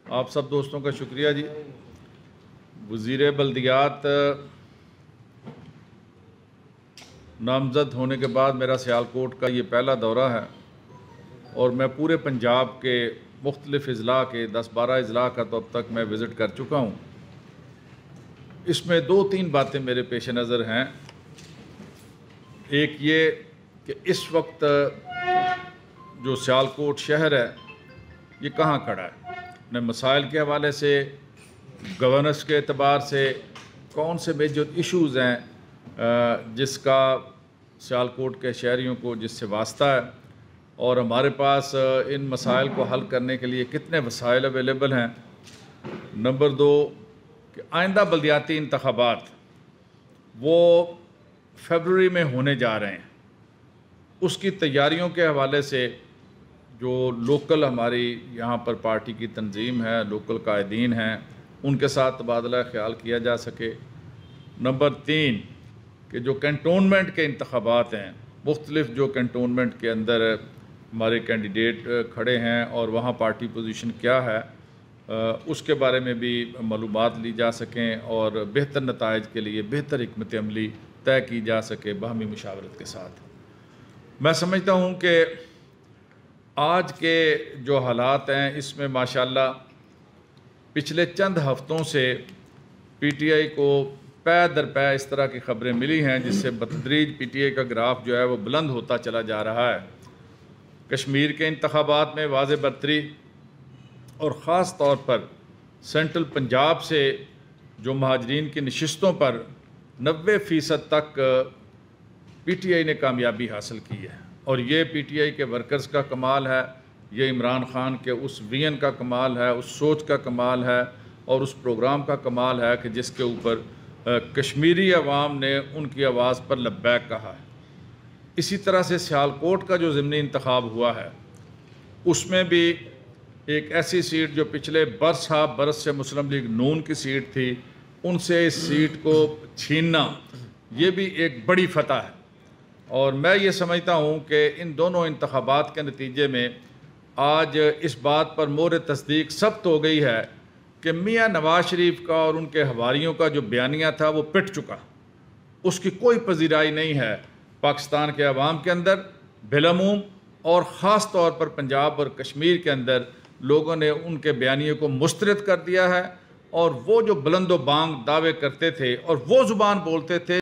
آپ سب دوستوں کا شکریہ جی۔ وزیر بلدیات نامزد ہونے کے بعد میرا سیالکوٹ کا یہ پہلا دورہ ہے اور میں پورے پنجاب کے مختلف اضلاع کے 10-12 اضلاع کا تو اب تک میں وزٹ کر چکا ہوں۔ اس میں 2-3 باتیں میرے پیش نظر ہیں۔ ایک یہ کہ اس وقت جو سیالکوٹ شہر ہے یہ کہاں کھڑا ہے، اپنے مسائل کے حوالے سے، گورننس کے اعتبار سے کون سے میجر ایشوز ہیں جس کا سیالکوٹ کے شہریوں کو جس سے واسطہ ہے، اور ہمارے پاس ان مسائل کو حل کرنے کے لیے کتنے وسائل اویلیبل ہیں۔ نمبر 2 کہ آئندہ بلدیاتی انتخابات وہ فیبروری میں ہونے جا رہے ہیں، اس کی تیاریوں کے حوالے سے جو لوکل ہماری یہاں پر پارٹی کی تنظیم ہے، لوکل قائدین ہیں، ان کے ساتھ تبادلہ خیال کیا جا سکے۔ نمبر 3 کہ جو کنٹونمنٹ کے انتخابات ہیں، مختلف جو کنٹونمنٹ کے اندر ہمارے کینڈیڈیٹ کھڑے ہیں اور وہاں پارٹی پوزیشن کیا ہے، اس کے بارے میں بھی معلومات لی جا سکیں اور بہتر نتائج کے لیے بہتر حکمت عملی طے کی جا سکے باہمی مشاورت کے ساتھ۔ میں سمجھتا ہوں کہ آج کے جو حالات ہیں اس میں ماشاءاللہ پچھلے چند ہفتوں سے پی ٹی آئی کو پے در پے اس طرح کی خبریں ملی ہیں جس سے بتدریج پی ٹی آئی کا گراف جو ہے وہ بلند ہوتا چلا جا رہا ہے۔ کشمیر کے انتخابات میں واضح برتری اور خاص طور پر سینٹرل پنجاب سے جو مہاجرین کی نشستوں پر 90% تک پی ٹی آئی نے کامیابی حاصل کی ہے، اور یہ پی ٹی آئی کے ورکرز کا کمال ہے، یہ عمران خان کے اس ویژن کا کمال ہے، اس سوچ کا کمال ہے اور اس پروگرام کا کمال ہے کہ جس کے اوپر کشمیری عوام نے ان کی آواز پر لبیک کہا ہے۔ اسی طرح سے سیالکوٹ کا جو ضمنی انتخاب ہوا ہے اس میں بھی ایک ایسی سیٹ جو پچھلے برس سے مسلم لیگ نون کی سیٹ تھی، ان سے اس سیٹ کو چھیننا یہ بھی ایک بڑی فتح ہے، اور میں یہ سمجھتا ہوں کہ ان دونوں انتخابات کے نتیجے میں آج اس بات پر مہر تصدیق ثبت ہو گئی ہے کہ میاں نواز شریف کا اور ان کے حواریوں کا جو بیانیہ تھا وہ پٹ چکا، اس کی کوئی پذیرائی نہیں ہے پاکستان کے عوام کے اندر بالعموم، اور خاص طور پر پنجاب اور کشمیر کے اندر لوگوں نے ان کے بیانیے کو مسترد کر دیا ہے، اور وہ جو بلند و بانگ دعوے کرتے تھے اور وہ زبان بولتے تھے